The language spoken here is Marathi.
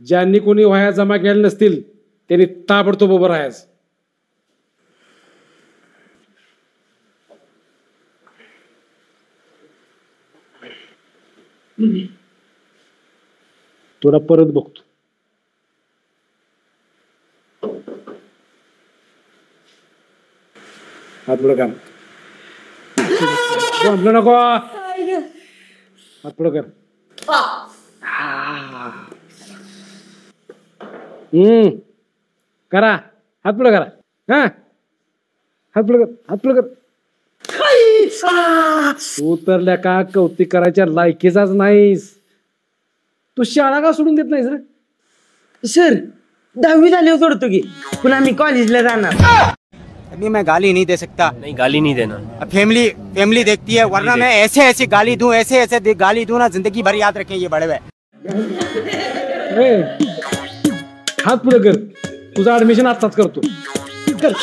ज्यांनी कोणी वह्या जमा केल्या नसतील त्यांनी ताबडतोब उभं राहायचं. तुला परत बघतो. हात पुढे कर. नको हात पुढे कर. करा हात पुढे करा. हा हात पुढे कर. हात पुढे कर. तू तर लेका कौतिक करायच्या लायकीचाच नाहीस. तू शाळा का सोडून देत नाहीस रे? सर 10वी झाल्यावर सोडतो की पुन्हा मी कॉलेजला जाणार. अभी मैं गाली नहीं दे सकता. नहीं गाली नहीं देना. फैमिली देखती है वरना मैं ऐसे गाली दूं ऐसे गाली दूं ना जिंदगी भर याद रखें ये बड़े हुए. हात पुढे कर. तुझं ऍडमिशन आत्ताच करतो. कर.